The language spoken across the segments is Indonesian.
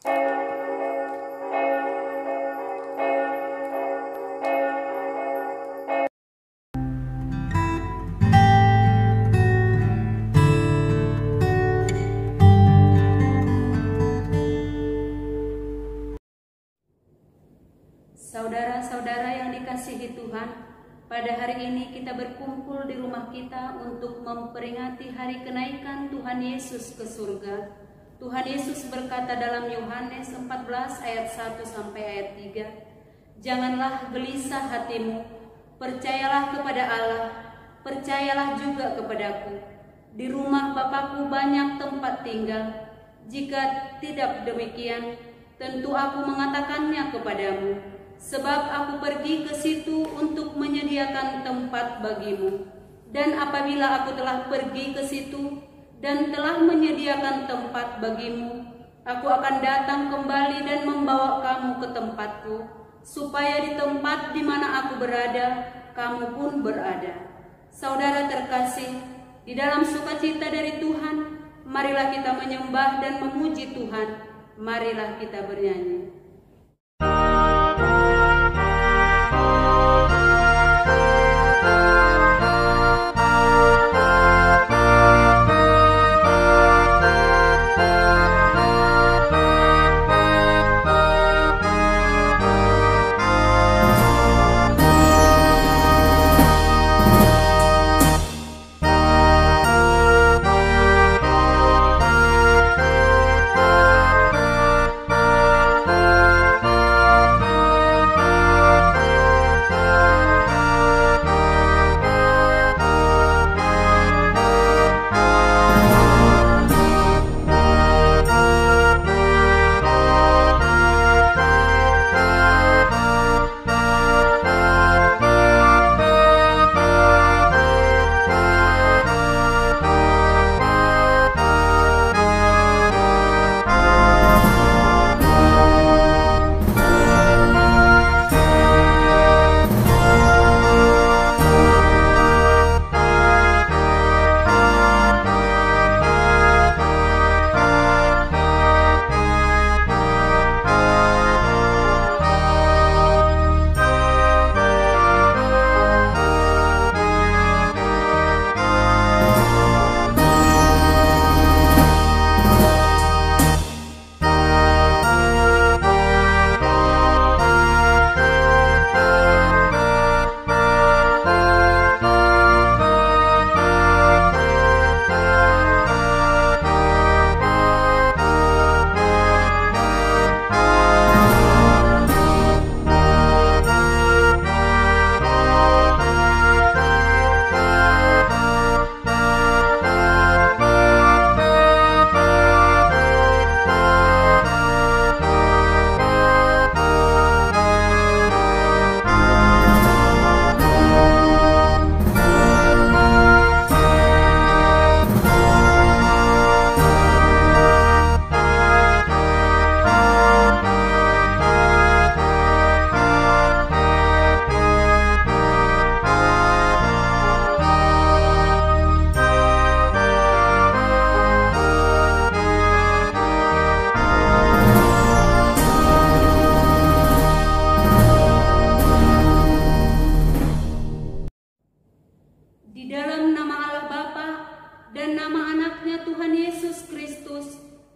Saudara-saudara yang dikasihi Tuhan, pada hari ini kita berkumpul di rumah kita untuk memperingati hari kenaikan Tuhan Yesus ke surga. Tuhan Yesus berkata dalam Yohanes 14 ayat 1 sampai ayat 3, "Janganlah gelisah hatimu, percayalah kepada Allah, percayalah juga kepadaku. Di rumah Bapa-Ku banyak tempat tinggal. Jika tidak demikian, tentu aku mengatakannya kepadamu. Sebab aku pergi ke situ untuk menyediakan tempat bagimu. Dan apabila aku telah pergi ke situ dan telah menyediakan tempat bagimu, aku akan datang kembali dan membawa kamu ke tempatku, supaya di tempat di mana aku berada, kamu pun berada." Saudara terkasih, di dalam sukacita dari Tuhan, marilah kita menyembah dan memuji Tuhan. Marilah kita bernyanyi.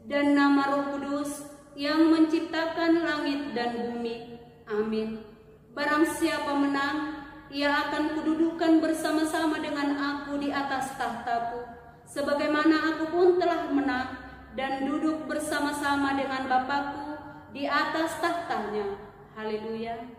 Dan nama Roh Kudus yang menciptakan langit dan bumi. Amin. Barang siapa menang, ia akan kududukan bersama-sama dengan aku di atas tahtaku, sebagaimana aku pun telah menang dan duduk bersama-sama dengan Bapakku di atas tahtanya. Haleluya.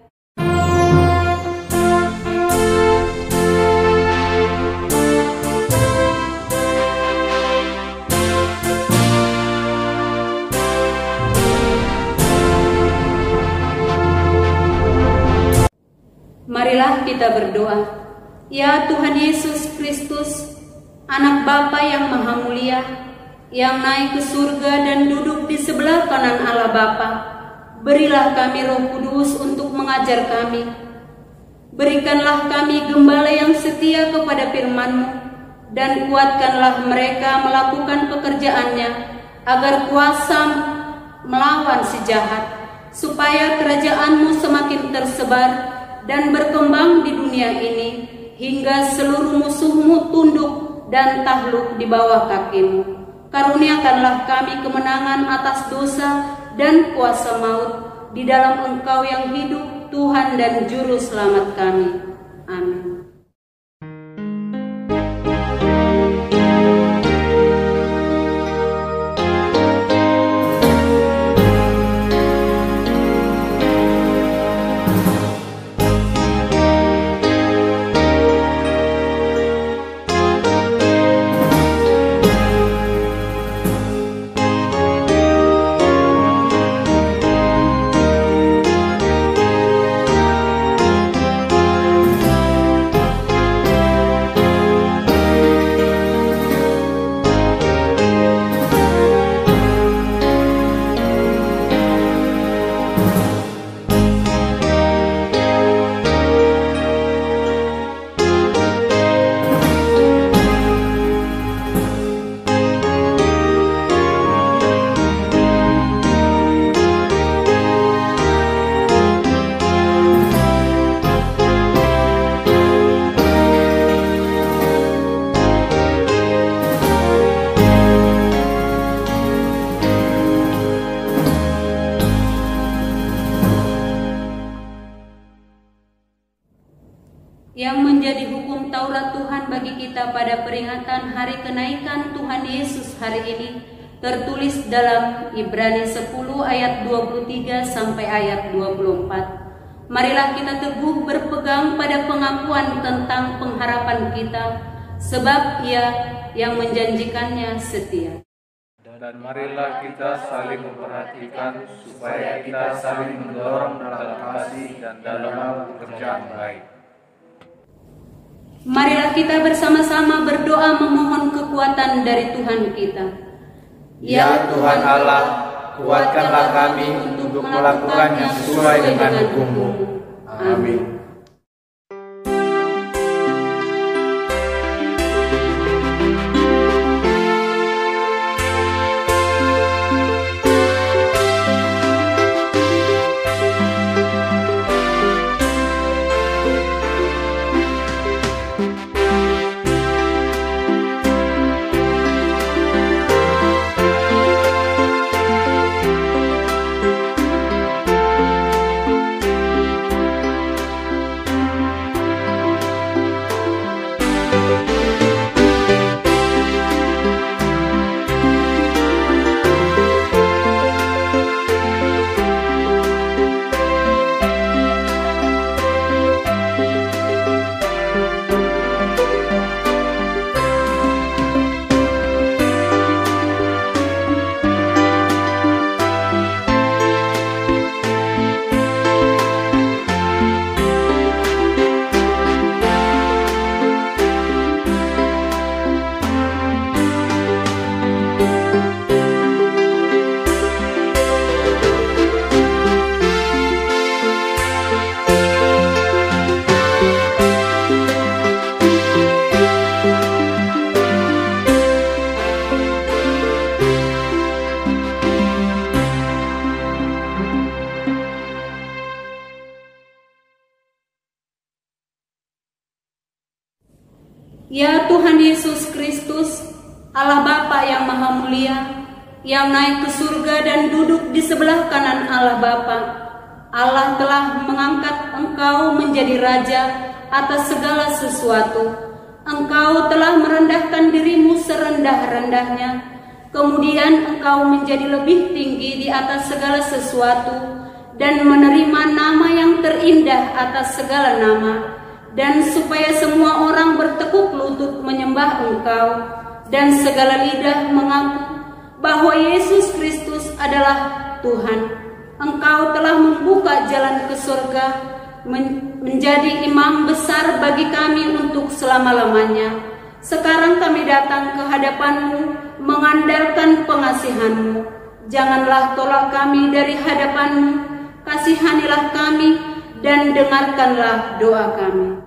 Marilah kita berdoa. Ya Tuhan Yesus Kristus, Anak Bapa yang Maha Mulia, yang naik ke surga dan duduk di sebelah kanan Allah Bapa, berilah kami Roh Kudus untuk mengajar kami. Berikanlah kami gembala yang setia kepada firman-Mu, dan kuatkanlah mereka melakukan pekerjaannya, agar melawan si jahat, supaya kerajaan-Mu semakin tersebar dan berkembang di dunia ini, hingga seluruh musuh-Mu tunduk dan takluk di bawah kaki-Mu. Karuniakanlah kami kemenangan atas dosa dan kuasa maut di dalam Engkau yang hidup, Tuhan dan Juru Selamat kami. Amin. Yang menjadi hukum Taurat Tuhan bagi kita pada peringatan hari kenaikan Tuhan Yesus hari ini tertulis dalam Ibrani 10 ayat 23 sampai ayat 24. Marilah kita teguh berpegang pada pengakuan tentang pengharapan kita, sebab Ia yang menjanjikannya setia. Dan marilah kita saling memperhatikan supaya kita saling mendorong dalam kasih dan dalam pekerjaan baik. Marilah kita bersama-sama berdoa memohon kekuatan dari Tuhan kita. Ya Tuhan Allah, kuatkanlah kami untuk melakukan yang sesuai dengan hukum-Mu. Amin. Ya Tuhan Yesus Kristus, Allah Bapa yang Maha Mulia, yang naik ke surga dan duduk di sebelah kanan Allah Bapa, Allah telah mengangkat Engkau menjadi Raja atas segala sesuatu. Engkau telah merendahkan dirimu serendah-rendahnya, kemudian Engkau menjadi lebih tinggi di atas segala sesuatu, dan menerima nama yang terindah atas segala nama, dan supaya semua orang bertekuk lutut menyembah Engkau, dan segala lidah mengaku bahwa Yesus Kristus adalah Tuhan. Engkau telah membuka jalan ke surga, menjadi imam besar bagi kami untuk selama-lamanya. Sekarang kami datang ke hadapan-Mu mengandalkan pengasihan-Mu. Janganlah tolak kami dari hadapan-Mu, kasihanilah kami dan dengarkanlah doa kami.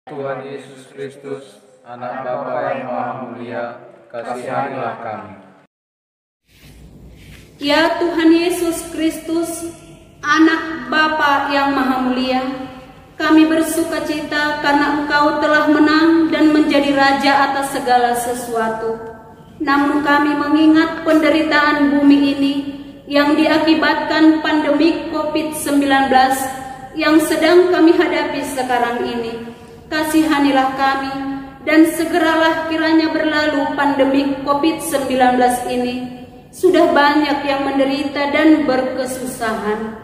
Tuhan Yesus Kristus, Anak Bapa yang Maha Mulia, kasihanilah kami. Ya Tuhan Yesus Kristus, Anak Bapa yang Maha Mulia, kami bersukacita karena Engkau telah menang dan menjadi Raja atas segala sesuatu. Namun kami mengingat penderitaan bumi ini yang diakibatkan pandemi COVID-19 yang sedang kami hadapi sekarang ini. Kasihanilah kami dan segeralah kiranya berlalu pandemi COVID-19 ini. Sudah banyak yang menderita dan berkesusahan.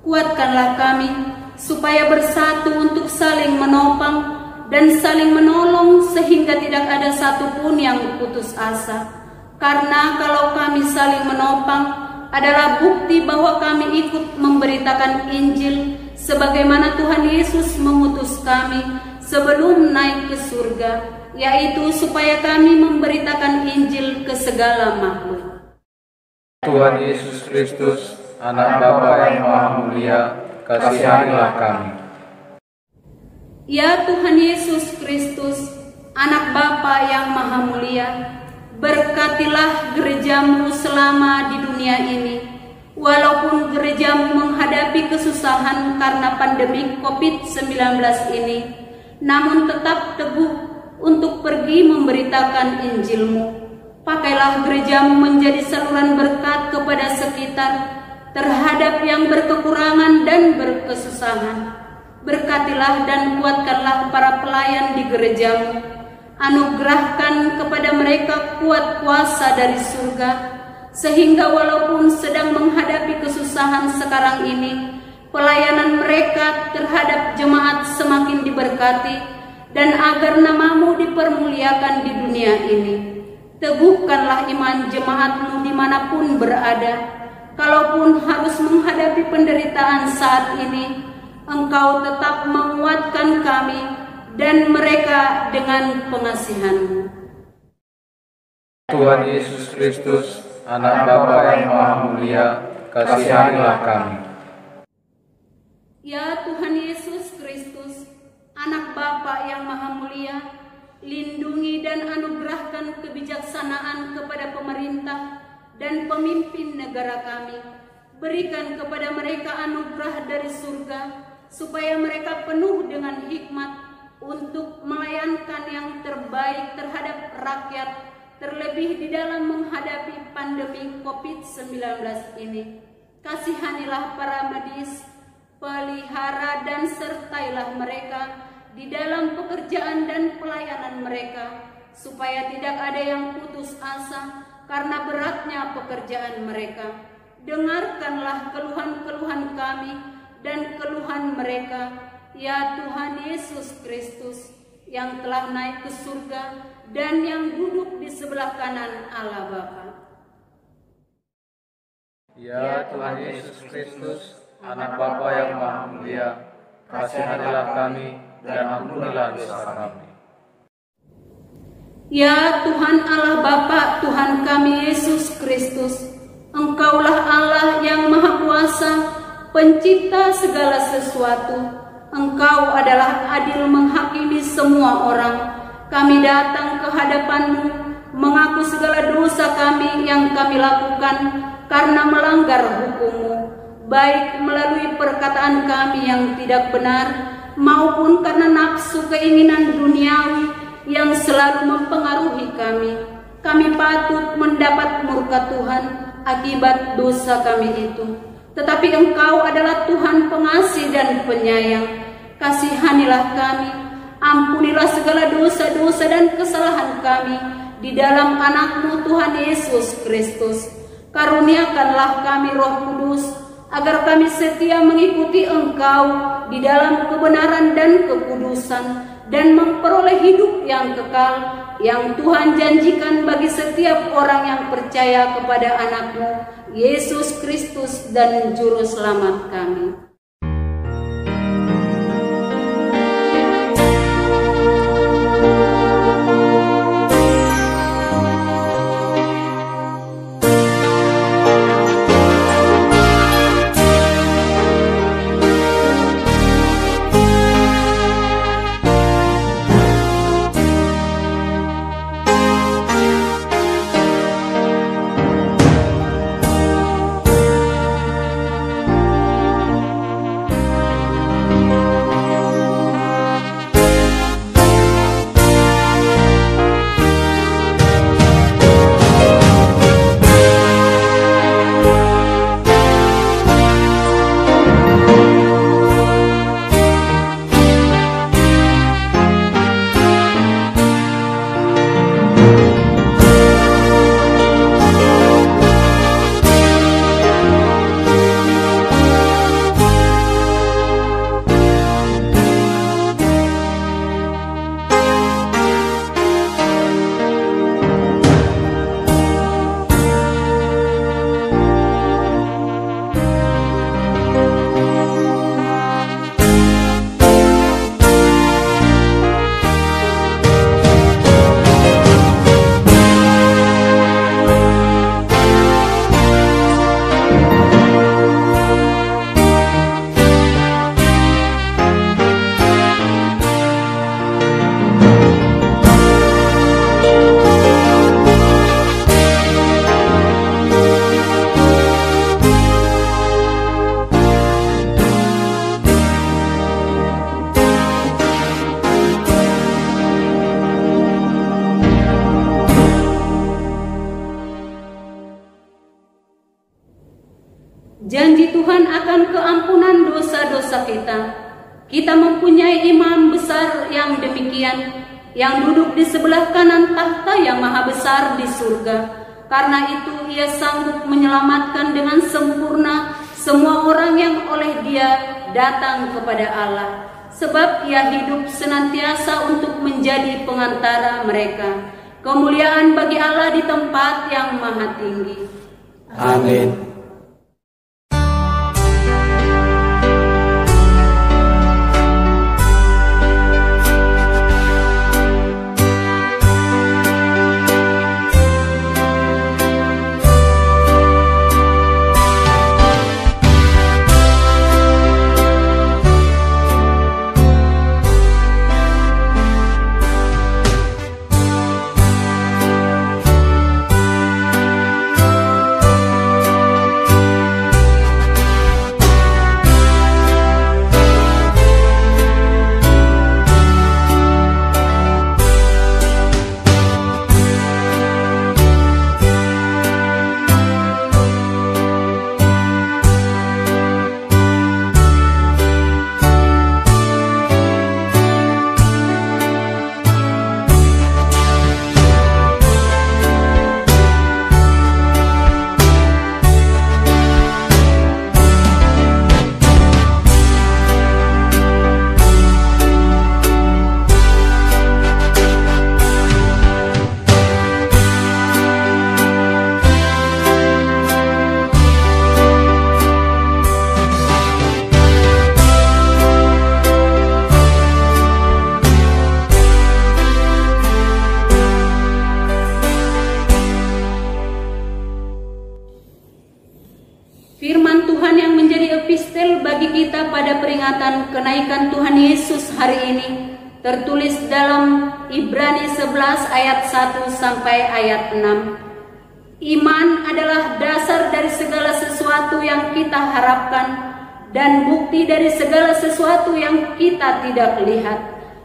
Kuatkanlah kami supaya bersatu untuk saling menopang dan saling menolong sehingga tidak ada satupun yang putus asa. Karena kalau kami saling menopang adalah bukti bahwa kami ikut memberitakan Injil sebagaimana Tuhan Yesus mengutus kami sebelum naik ke surga, yaitu supaya kami memberitakan Injil ke segala makhluk. Tuhan Yesus Kristus, Anak Bapa yang Maha Mulia, kasihanilah kami. Ya Tuhan Yesus Kristus, Anak Bapa yang Maha Mulia, berkatilah gerejamu selama di dunia ini. Walaupun gerejamu menghadapi kesusahan karena pandemi COVID-19 ini, namun tetap teguh untuk pergi memberitakan Injil-Mu. Pakailah gerejamu menjadi saluran berkat kepada sekitar terhadap yang berkekurangan dan berkesusahan. Berkatilah dan kuatkanlah para pelayan di gerejamu. Anugerahkan kepada mereka kuat kuasa dari surga, sehingga walaupun sedang menghadapi kesusahan sekarang ini, pelayanan mereka terhadap jemaat semakin diberkati, dan agar namamu dipermuliakan di dunia ini. Teguhkanlah iman jemaatmu dimanapun berada. Kalaupun harus menghadapi penderitaan saat ini, Engkau tetap menguatkan kami dan mereka dengan pengasihan-Mu. Tuhan Yesus Kristus, Anak Bapa yang Maha Mulia, kasihanilah kami. Ya Tuhan Yesus Kristus, Anak Bapa yang Maha Mulia, lindungi dan anugerahkan kebijaksanaan kepada pemerintah dan pemimpin negara kami. Berikan kepada mereka anugerah dari surga, supaya mereka penuh dengan hikmat untuk melayankan yang terbaik terhadap rakyat, terlebih di dalam menghadapi pandemi COVID-19 ini. Kasihanilah para medis, pelihara dan sertailah mereka di dalam pekerjaan dan pelayanan mereka, supaya tidak ada yang putus asa karena beratnya pekerjaan mereka. Dengarkanlah keluhan-keluhan kami dan keluhan mereka, ya Tuhan Yesus Kristus, yang telah naik ke surga dan yang duduk di sebelah kanan Allah Bapa. Ya Tuhan Yesus Kristus, Anak Bapa yang Maha Mulia, kasihanilah kami dan ampunilah dosa kami. Ya Tuhan Allah Bapa, Tuhan kami Yesus Kristus, Engkaulah Allah yang Maha Kuasa, Pencipta segala sesuatu. Engkau adalah adil menghakimi semua orang. Kami datang ke hadapan-Mu, mengaku segala dosa kami yang kami lakukan karena melanggar hukum-Mu, baik melalui perkataan kami yang tidak benar, maupun karena nafsu keinginan duniawi yang selalu mempengaruhi kami. Kami patut mendapat murka Tuhan akibat dosa kami itu. Tetapi Engkau adalah Tuhan pengasih dan penyayang. Kasihanilah kami, ampunilah segala dosa-dosa dan kesalahan kami di dalam anak-Mu Tuhan Yesus Kristus. Karuniakanlah kami Roh Kudus, agar kami setia mengikuti Engkau di dalam kebenaran dan kekudusan, dan memperoleh hidup yang kekal yang Tuhan janjikan bagi setiap orang yang percaya kepada anak-Mu, Yesus Kristus dan Juru Selamat kami. Janji Tuhan akan keampunan dosa-dosa kita. Kita mempunyai imam besar yang demikian, yang duduk di sebelah kanan tahta yang maha besar di surga. Karena itu ia sanggup menyelamatkan dengan sempurna semua orang yang oleh Dia datang kepada Allah. Sebab Ia hidup senantiasa untuk menjadi pengantara mereka. Kemuliaan bagi Allah di tempat yang maha tinggi. Amin. Firman Tuhan yang menjadi epistel bagi kita pada peringatan kenaikan Tuhan Yesus hari ini tertulis dalam Ibrani 11 ayat 1 sampai ayat 6. Iman adalah dasar dari segala sesuatu yang kita harapkan dan bukti dari segala sesuatu yang kita tidak lihat.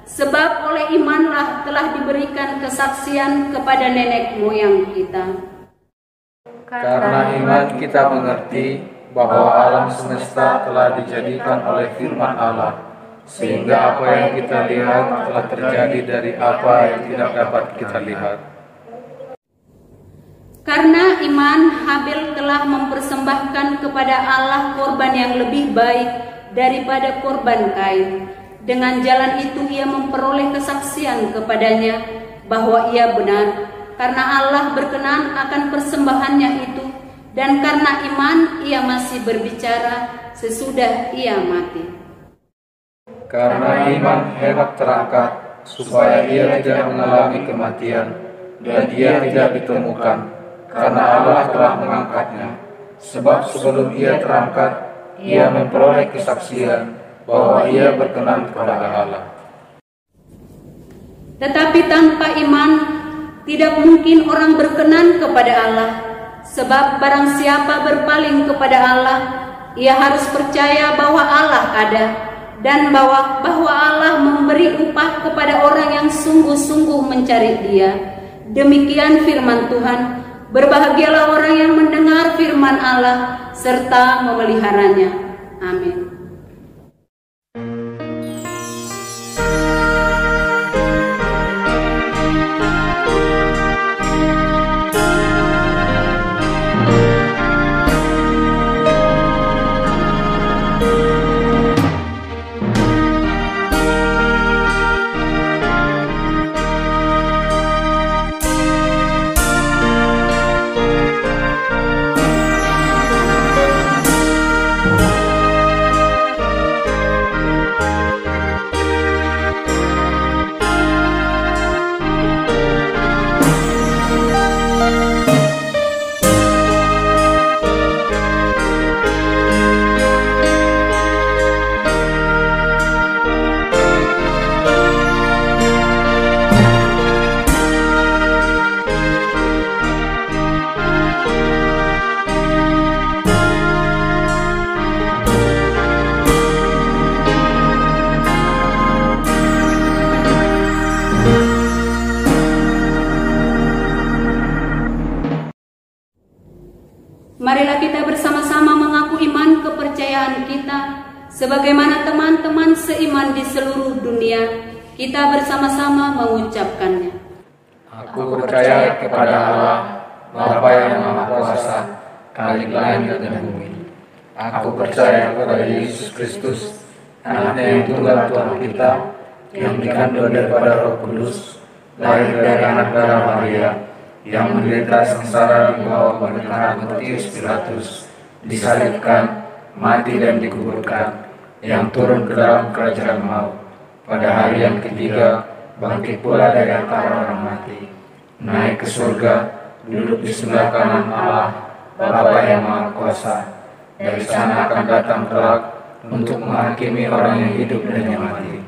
Sebab oleh imanlah telah diberikan kesaksian kepada nenek moyang kita. Karena iman kita mengerti bahwa alam semesta telah dijadikan oleh firman Allah, sehingga apa yang kita lihat telah terjadi dari apa yang tidak dapat kita lihat. Karena iman, Habil telah mempersembahkan kepada Allah korban yang lebih baik daripada korban Kain. Dengan jalan itu ia memperoleh kesaksian kepadanya bahwa ia benar, karena Allah berkenan akan persembahannya itu, dan karena iman ia masih berbicara sesudah ia mati. Karena iman Henok terangkat, supaya ia tidak mengalami kematian, dan ia tidak ditemukan, karena Allah telah mengangkatnya. Sebab sebelum ia terangkat, ia memperoleh kesaksian bahwa ia berkenan kepada Allah. Tetapi tanpa iman, tidak mungkin orang berkenan kepada Allah. Sebab barang siapa berpaling kepada Allah, ia harus percaya bahwa Allah ada, dan bahwa Allah memberi upah kepada orang yang sungguh-sungguh mencari Dia. Demikian firman Tuhan. Berbahagialah orang yang mendengar firman Allah serta memeliharanya. Amin. kita bersama-sama mengaku iman kepercayaan kita sebagaimana teman-teman seiman di seluruh dunia. Kita bersama-sama mengucapkannya. Aku percaya kepada Allah, Bapa yang Maha Kuasa, Khalik langit dan bumi. Aku percaya kepada Yesus Kristus, Anaknya yang tunggal Tuhan kita, yang dikandung daripada Roh Kudus, lahir dari anak darah Maria, yang menderita sengsara di bawah pemerintahan Pontius Pilatus, disalibkan, mati dan dikuburkan, yang turun ke dalam kerajaan maut. Pada hari yang ketiga, bangkit pula dari antara orang mati, naik ke surga, duduk di sebelah kanan Allah, Bapa yang Maha Kuasa. Dari sana akan datang kelak untuk menghakimi orang yang hidup dan yang mati.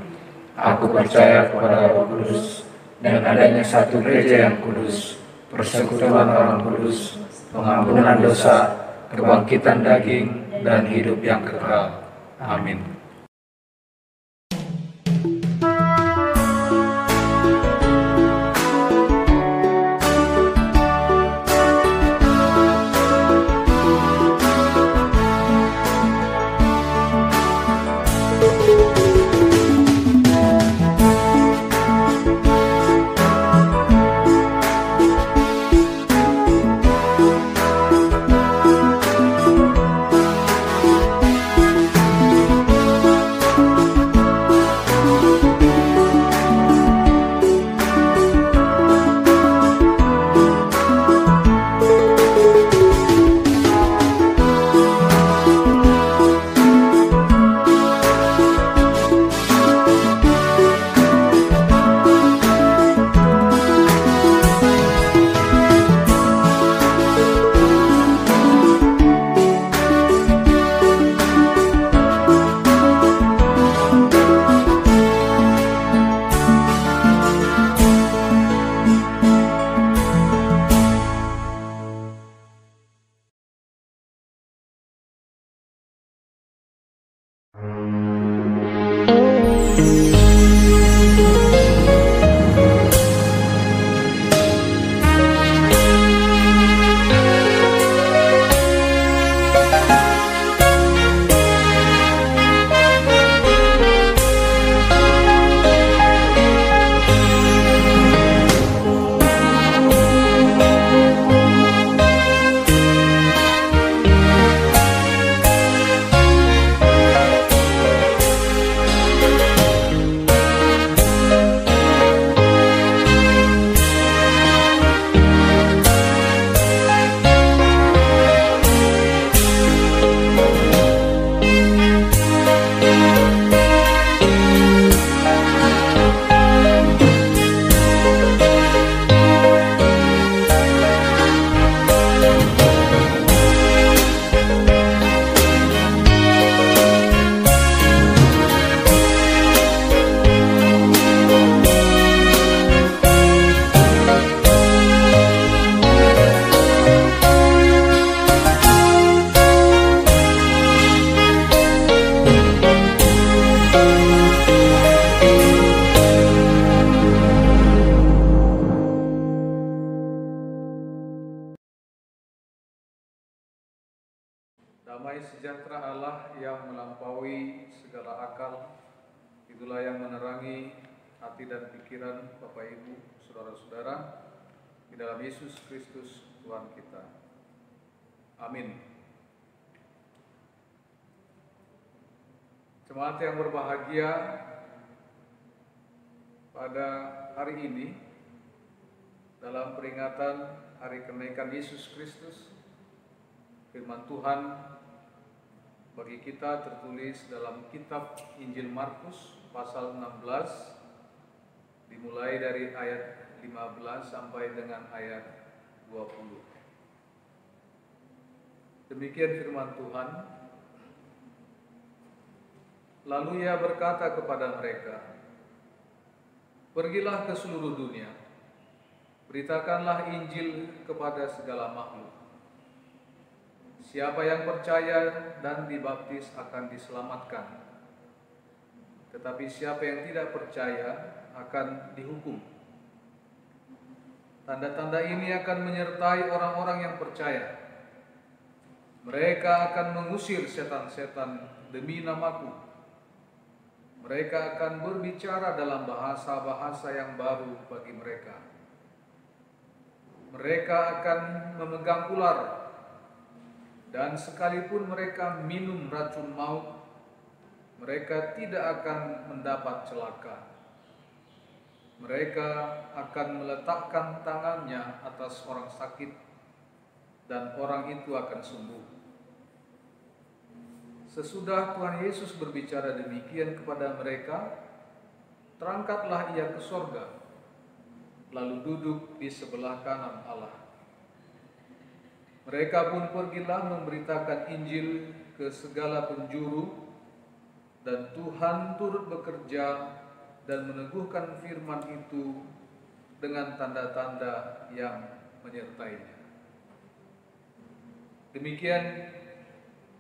Aku percaya kepada Roh Kudus dan adanya satu gereja yang kudus, persekutuan orang kudus, pengampunan dosa, kebangkitan daging, dan hidup yang kekal. Amin. Damai sejahtera Allah yang melampaui segala akal, itulah yang menerangi hati dan pikiran Bapak Ibu, saudara-saudara, di dalam Yesus Kristus Tuhan kita. Amin. Jemaat yang berbahagia, pada hari ini, dalam peringatan Hari Kenaikan Yesus Kristus, firman Tuhan bagi kita tertulis dalam kitab Injil Markus pasal 16, dimulai dari ayat 15 sampai dengan ayat 20. Demikian firman Tuhan. Lalu ia berkata kepada mereka, "Pergilah ke seluruh dunia, beritakanlah Injil kepada segala makhluk. Siapa yang percaya dan dibaptis akan diselamatkan, tetapi siapa yang tidak percaya akan dihukum. Tanda-tanda ini akan menyertai orang-orang yang percaya. Mereka akan mengusir setan-setan demi namaku. Mereka akan berbicara dalam bahasa-bahasa yang baru bagi mereka. Mereka akan memegang ular, dan sekalipun mereka minum racun maut, mereka tidak akan mendapat celaka. Mereka akan meletakkan tangannya atas orang sakit, dan orang itu akan sembuh. Sesudah Tuhan Yesus berbicara demikian kepada mereka, terangkatlah ia ke sorga, lalu duduk di sebelah kanan Allah. Mereka pun pergilah memberitakan Injil ke segala penjuru, dan Tuhan turut bekerja dan meneguhkan firman itu dengan tanda-tanda yang menyertainya. Demikian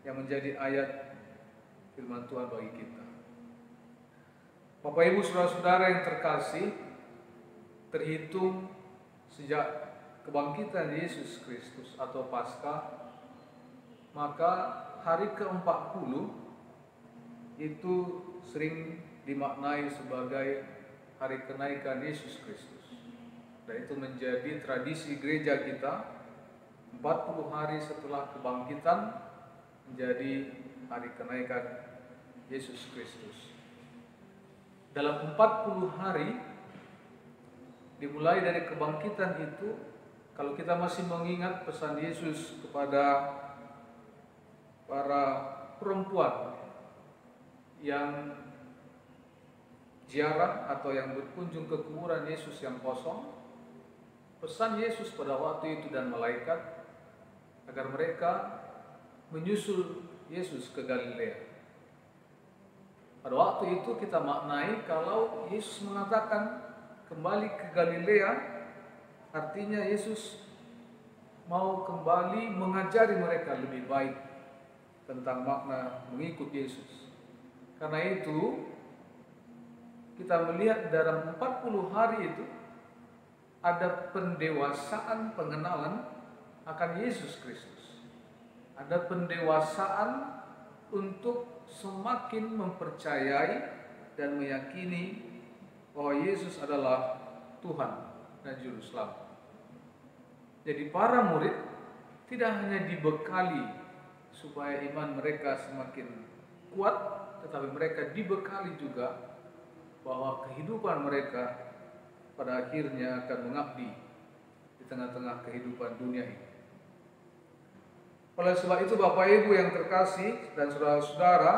yang menjadi ayat firman Tuhan bagi kita. Bapak Ibu saudara-saudara yang terkasih, terhitung sejak kebangkitan Yesus Kristus atau Paskah, maka hari ke-40 itu sering dimaknai sebagai hari kenaikan Yesus Kristus. Dan itu menjadi tradisi gereja kita, 40 hari setelah kebangkitan menjadi hari kenaikan Yesus Kristus. Dalam 40 hari dimulai dari kebangkitan itu, kalau kita masih mengingat pesan Yesus kepada para perempuan yang ziarah atau yang berkunjung ke kuburan Yesus yang kosong, pesan Yesus pada waktu itu dan malaikat agar mereka menyusul Yesus ke Galilea. Pada waktu itu kita maknai kalau Yesus mengatakan kembali ke Galilea, artinya Yesus mau kembali mengajari mereka lebih baik tentang makna mengikut Yesus. Karena itu kita melihat dalam 40 hari itu ada pendewasaan pengenalan akan Yesus Kristus. Ada pendewasaan untuk semakin mempercayai dan meyakini bahwa Yesus adalah Tuhan dan Juru Selamat. Jadi para murid tidak hanya dibekali supaya iman mereka semakin kuat, tetapi mereka dibekali juga bahwa kehidupan mereka pada akhirnya akan mengabdi di tengah-tengah kehidupan dunia ini. Oleh sebab itu Bapak Ibu yang terkasih dan saudara-saudara,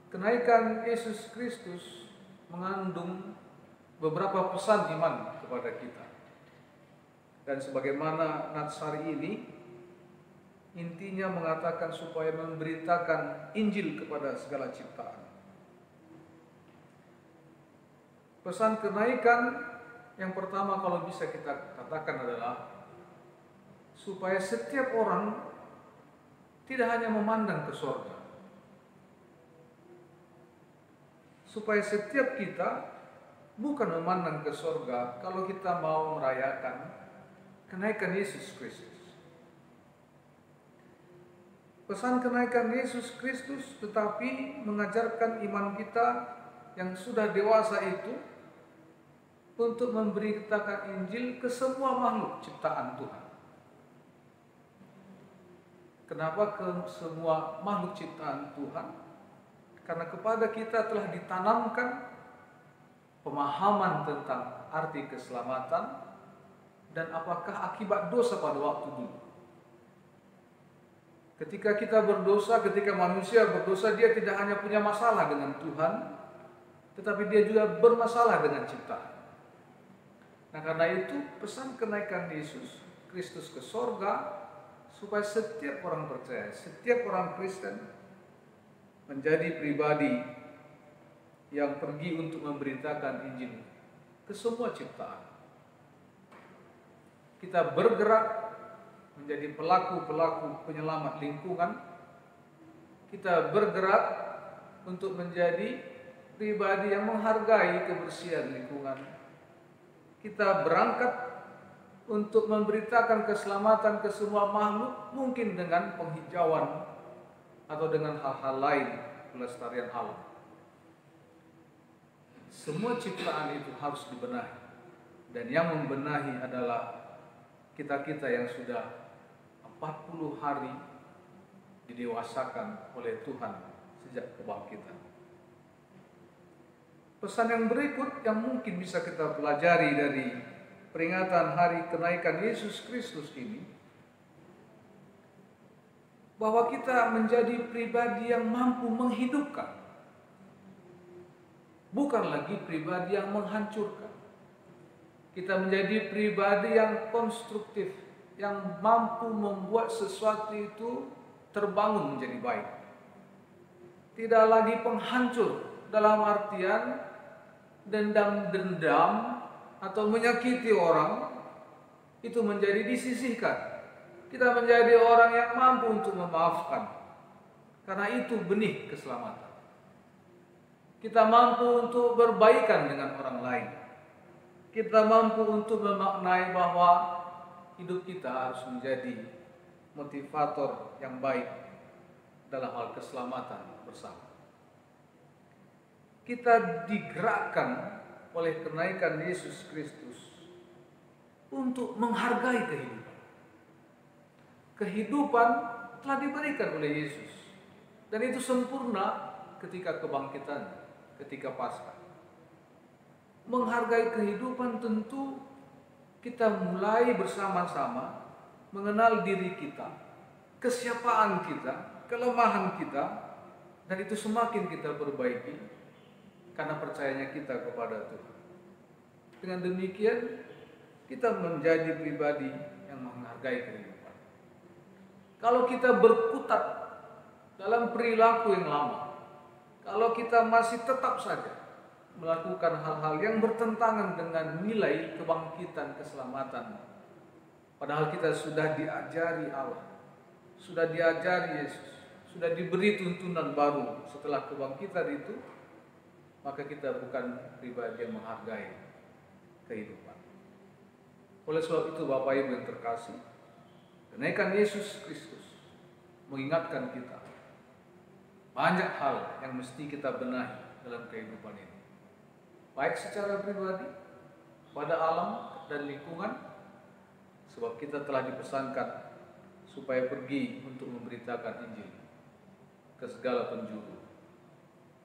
kenaikan Yesus Kristus mengandung beberapa pesan iman kepada kita. Dan sebagaimana nats hari ini, intinya mengatakan supaya memberitakan Injil kepada segala ciptaan. Pesan kenaikan yang pertama kalau bisa kita katakan adalah supaya setiap orang tidak hanya memandang ke surga. Supaya setiap kita bukan memandang ke surga kalau kita mau merayakan kenaikan Yesus Kristus. Pesan kenaikan Yesus Kristus tetapi mengajarkan iman kita yang sudah dewasa itu untuk memberitakan Injil ke semua makhluk ciptaan Tuhan. Kenapa ke semua makhluk ciptaan Tuhan? Karena kepada kita telah ditanamkan pemahaman tentang arti keselamatan dan apakah akibat dosa pada waktu dulu. Ketika kita berdosa, ketika manusia berdosa, dia tidak hanya punya masalah dengan Tuhan, tetapi dia juga bermasalah dengan ciptaan. Nah, karena itu pesan kenaikan Yesus Kristus ke sorga supaya setiap orang percaya, setiap orang Kristen menjadi pribadi yang pergi untuk memberitakan Injil ke semua ciptaan. Kita bergerak menjadi pelaku-pelaku penyelamat lingkungan. Kita bergerak untuk menjadi pribadi yang menghargai kebersihan lingkungan. Kita berangkat untuk memberitakan keselamatan ke semua makhluk, mungkin dengan penghijauan atau dengan hal-hal lain pelestarian alam. Semua ciptaan itu harus dibenahi, dan yang membenahi adalah kita-kita yang sudah 40 hari didewasakan oleh Tuhan sejak kebangkitan. Pesan yang berikut yang mungkin bisa kita pelajari dari peringatan hari kenaikan Yesus Kristus ini, bahwa kita menjadi pribadi yang mampu menghidupkan, bukan lagi pribadi yang menghancurkan. Kita menjadi pribadi yang konstruktif, yang mampu membuat sesuatu itu terbangun menjadi baik. Tidak lagi penghancur dalam artian dendam atau menyakiti orang, itu menjadi disisihkan. Kita menjadi orang yang mampu untuk memaafkan, karena itu benih keselamatan. Kita mampu untuk berbaikan dengan orang lain. Kita mampu untuk memaknai bahwa hidup kita harus menjadi motivator yang baik dalam hal keselamatan bersama. Kita digerakkan oleh kenaikan Yesus Kristus untuk menghargai kehidupan. Kehidupan telah diberikan oleh Yesus, dan itu sempurna ketika kebangkitan, ketika Paskah. Menghargai kehidupan tentu kita mulai bersama-sama mengenal diri kita, kesiapaan kita, kelemahan kita, dan itu semakin kita perbaiki karena percayanya kita kepada Tuhan. Dengan demikian, kita menjadi pribadi yang menghargai kehidupan. Kalau kita berkutat dalam perilaku yang lama, kalau kita masih tetap saja melakukan hal-hal yang bertentangan dengan nilai kebangkitan keselamatan, padahal kita sudah diajari Allah, sudah diajari Yesus, sudah diberi tuntunan baru setelah kebangkitan itu, maka kita bukan pribadi yang menghargai kehidupan. Oleh sebab itu, Bapak Ibu yang terkasih, kenaikan Yesus Kristus mengingatkan kita banyak hal yang mesti kita benahi dalam kehidupan ini, baik secara pribadi, pada alam dan lingkungan, sebab kita telah dipesankan supaya pergi untuk memberitakan Injil ke segala penjuru,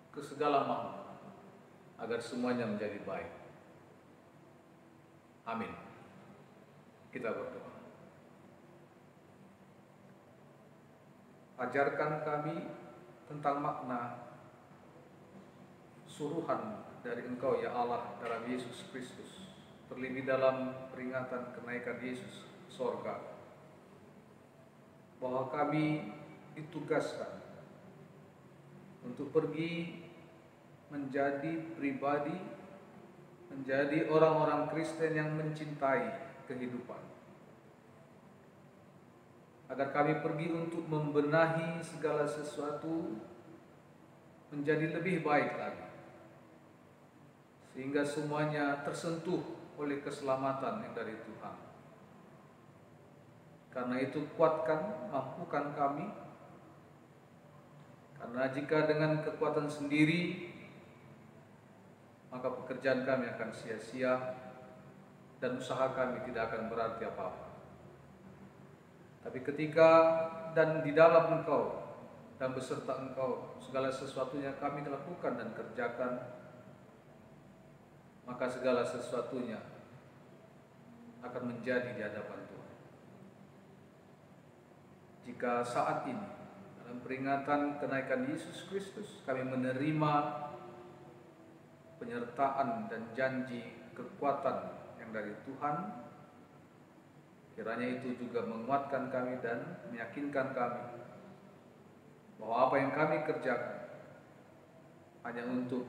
ke segala makhluk, agar semuanya menjadi baik. Amin. Kita berdoa. Ajarkan kami tentang makna suruhan dari Engkau ya Allah dalam Yesus Kristus, terlebih dalam peringatan kenaikan Yesus ke sorga, bahwa kami ditugaskan untuk pergi menjadi pribadi, menjadi orang-orang Kristen yang mencintai kehidupan, agar kami pergi untuk membenahi segala sesuatu menjadi lebih baik lagi, sehingga semuanya tersentuh oleh keselamatan yang dari Tuhan. Karena itu kuatkan, mampukan kami, karena jika dengan kekuatan sendiri, maka pekerjaan kami akan sia-sia dan usaha kami tidak akan berarti apa-apa. Tapi ketika dan di dalam Engkau dan beserta Engkau segala sesuatunya kami lakukan dan kerjakan, maka segala sesuatunya akan menjadi di hadapan Tuhan. Jika saat ini dalam peringatan kenaikan Yesus Kristus kami menerima penyertaan dan janji kekuatan yang dari Tuhan, kiranya itu juga menguatkan kami dan meyakinkan kami bahwa apa yang kami kerjakan hanya untuk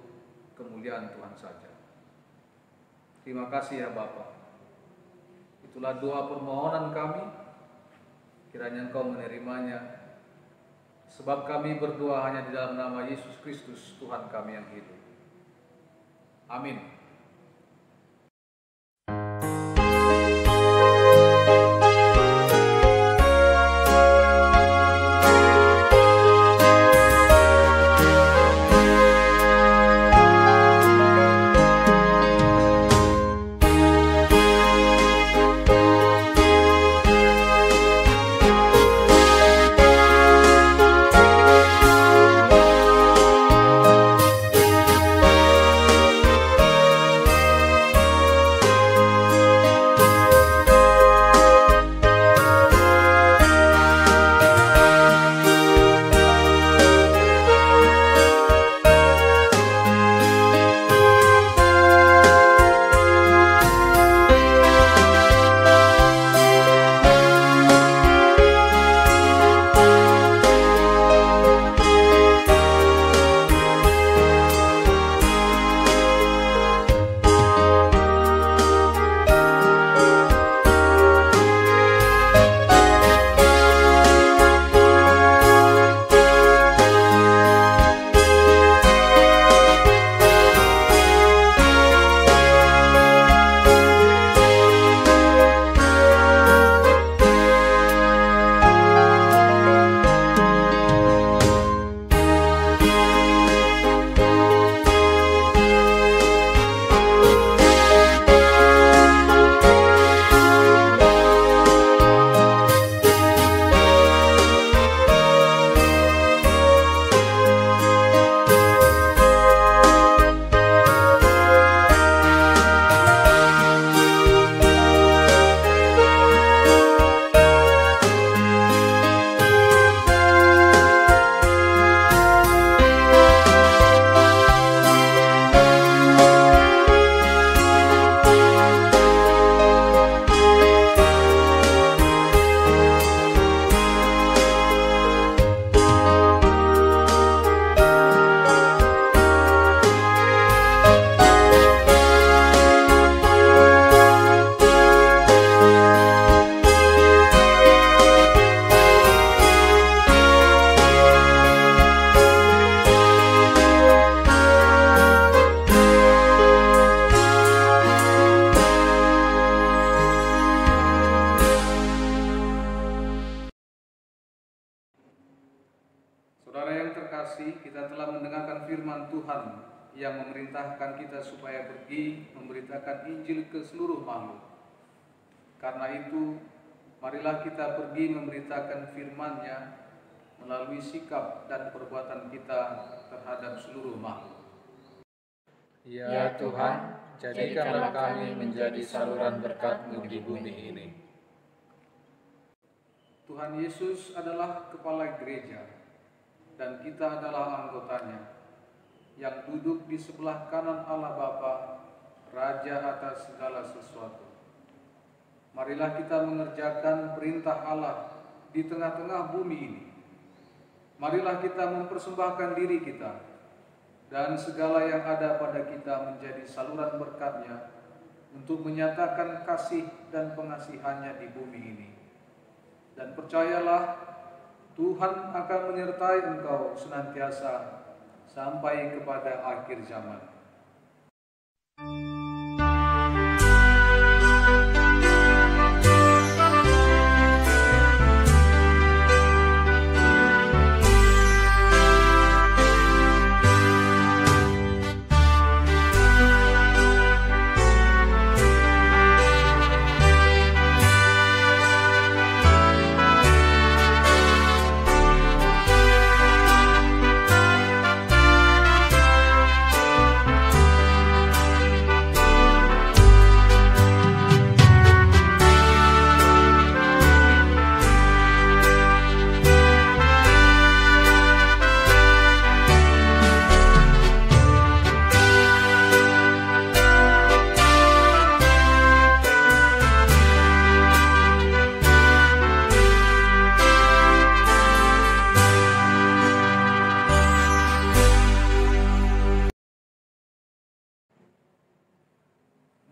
kemuliaan Tuhan saja. Terima kasih ya Bapa. Itulah doa permohonan kami, kiranya Engkau menerimanya, sebab kami berdoa hanya di dalam nama Yesus Kristus Tuhan kami yang hidup. Amin. Saudara yang terkasih, kita telah mendengarkan firman Tuhan yang memerintahkan kita supaya pergi memberitakan Injil ke seluruh makhluk. Karena itu, marilah kita pergi memberitakan firman-Nya melalui sikap dan perbuatan kita terhadap seluruh makhluk. Ya Tuhan, jadikanlah kami menjadi saluran berkat-Mu di bumi ini. Tuhan Yesus adalah kepala gereja, dan kita adalah anggotanya, yang duduk di sebelah kanan Allah Bapa, Raja atas segala sesuatu. Marilah kita mengerjakan perintah Allah di tengah-tengah bumi ini. Marilah kita mempersembahkan diri kita dan segala yang ada pada kita menjadi saluran berkat-Nya untuk menyatakan kasih dan pengasihan-Nya di bumi ini. Dan percayalah, Tuhan akan menyertai engkau senantiasa sampai kepada akhir zaman.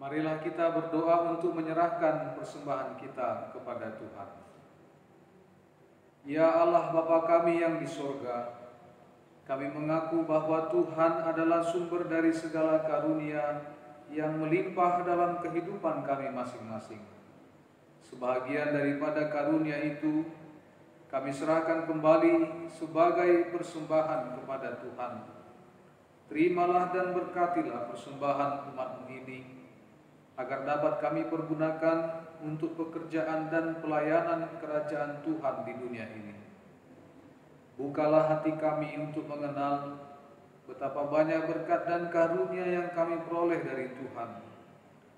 Marilah kita berdoa untuk menyerahkan persembahan kita kepada Tuhan. Ya Allah Bapa kami yang di sorga, kami mengaku bahwa Tuhan adalah sumber dari segala karunia yang melimpah dalam kehidupan kami masing-masing. Sebahagian daripada karunia itu kami serahkan kembali sebagai persembahan kepada Tuhan. Terimalah dan berkatilah persembahan umat-Mu ini, agar dapat kami pergunakan untuk pekerjaan dan pelayanan kerajaan Tuhan di dunia ini. Bukalah hati kami untuk mengenal betapa banyak berkat dan karunia yang kami peroleh dari Tuhan,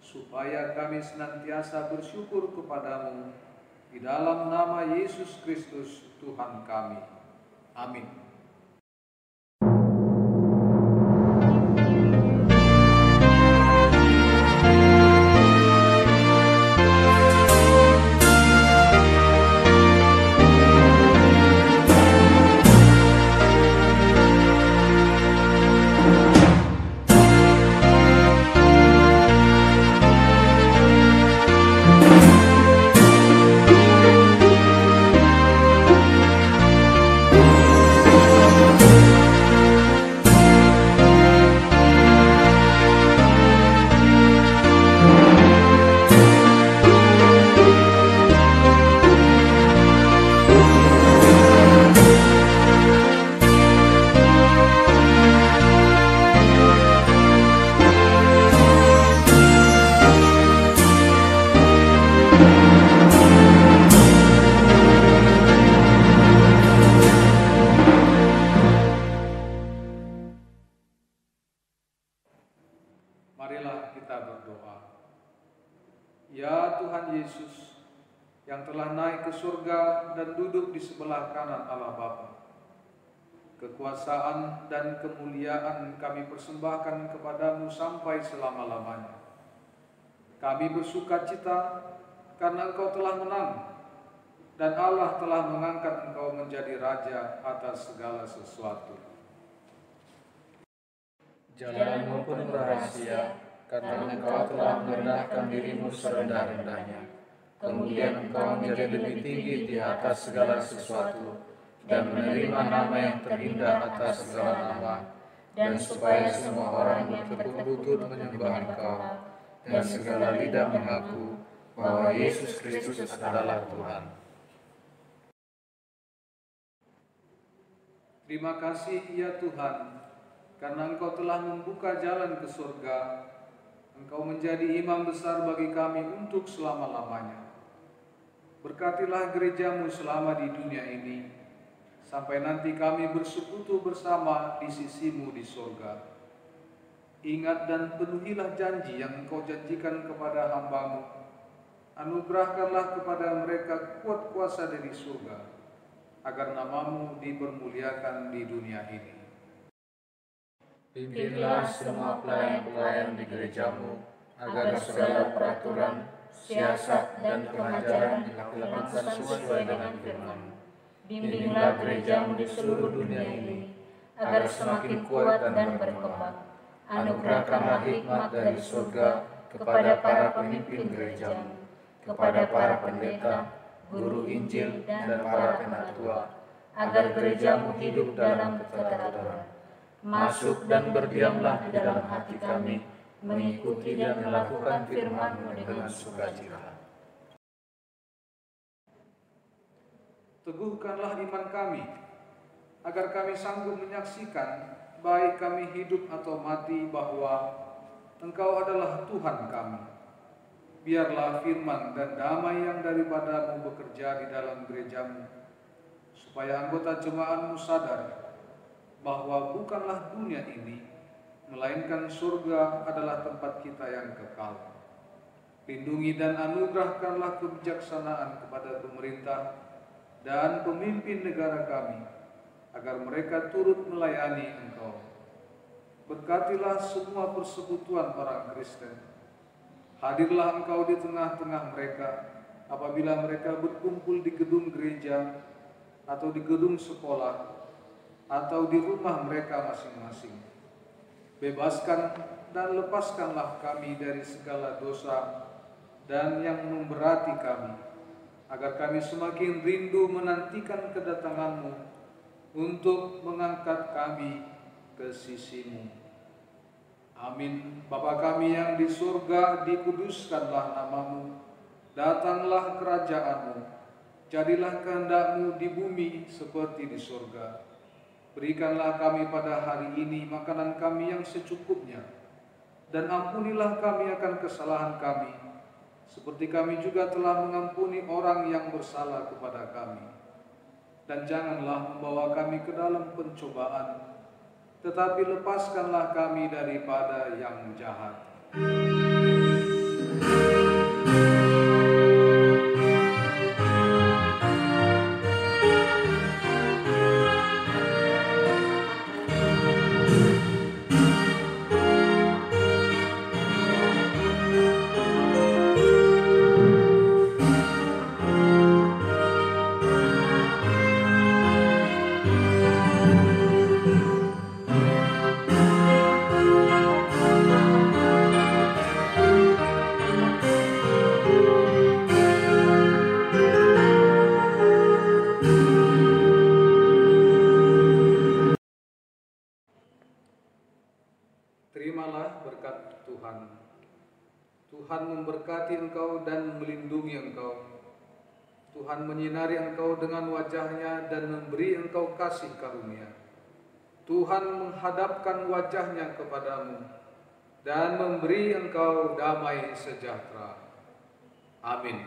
supaya kami senantiasa bersyukur kepada-Mu di dalam nama Yesus Kristus Tuhan kami. Amin. Marilah kita berdoa. Ya Tuhan Yesus, yang telah naik ke surga dan duduk di sebelah kanan Allah Bapa, kekuasaan dan kemuliaan kami persembahkan kepada-Mu sampai selama-lamanya. Kami bersuka cita karena Engkau telah menang, dan Allah telah mengangkat Engkau menjadi Raja atas segala sesuatu. Jalan-Mu penuh rahasia, karena Engkau telah merendahkan diri-Mu serendah-rendahnya. Kemudian Engkau menjadi lebih tinggi di atas segala sesuatu, dan menerima nama yang terindah atas segala nama, dan supaya semua orang bertekuk lutut menyembah Engkau, dan segala lidah mengaku bahwa Yesus Kristus adalah Tuhan. Terima kasih ya Tuhan, karena Engkau telah membuka jalan ke surga. Engkau menjadi imam besar bagi kami untuk selama-lamanya. Berkatilah gerejamu selama di dunia ini, sampai nanti kami bersekutu bersama di sisimu di surga. Ingat dan penuhilah janji yang Engkau janjikan kepada hamba-Mu. Anugerahkanlah kepada mereka kuat kuasa dari surga, agar nama-Mu dipermuliakan di dunia ini. Pimpinlah semua pelayan-pelayan di gerejamu, agar segala peraturan, siasat, dan pengajaran dilakukan sesuai dengan firman. Bimbinglah gerejamu di seluruh dunia ini, agar semakin kuat dan berkembang. Anugerahkanlah hikmat dari surga kepada para pemimpin gerejamu, kepada para pendeta, guru Injil, dan para penatua, agar gerejamu hidup dalam keteraturan. Masuk dan berdiamlah di dalam hati kami, mengikuti dan melakukan firman-Mu dengan sukacita. Teguhkanlah iman kami, agar kami sanggup menyaksikan, baik kami hidup atau mati, bahwa Engkau adalah Tuhan kami. Biarlah firman dan damai yang daripada-Mu bekerja di dalam gerejamu, supaya anggota jemaat-Mu sadar bahwa bukanlah dunia ini, melainkan surga adalah tempat kita yang kekal. Lindungi dan anugerahkanlah kebijaksanaan kepada pemerintah dan pemimpin negara kami, agar mereka turut melayani Engkau. Berkatilah semua persekutuan orang Kristen. Hadirlah Engkau di tengah-tengah mereka apabila mereka berkumpul di gedung gereja atau di gedung sekolah atau di rumah mereka masing-masing. Bebaskan dan lepaskanlah kami dari segala dosa dan yang memberati kami, agar kami semakin rindu menantikan kedatangan-Mu untuk mengangkat kami ke sisi-Mu. Amin. Bapa kami yang di surga, dikuduskanlah nama-Mu, datanglah kerajaan-Mu, jadilah kehendak-Mu di bumi seperti di surga. Berikanlah kami pada hari ini makanan kami yang secukupnya, dan ampunilah kami akan kesalahan kami, seperti kami juga telah mengampuni orang yang bersalah kepada kami. Dan janganlah membawa kami ke dalam pencobaan, tetapi lepaskanlah kami daripada yang jahat. Terimalah berkat Tuhan. Tuhan memberkati engkau dan melindungi engkau. Tuhan menyinari engkau dengan wajah-Nya dan memberi engkau kasih karunia. Tuhan menghadapkan wajah-Nya kepadamu dan memberi engkau damai sejahtera. Amin.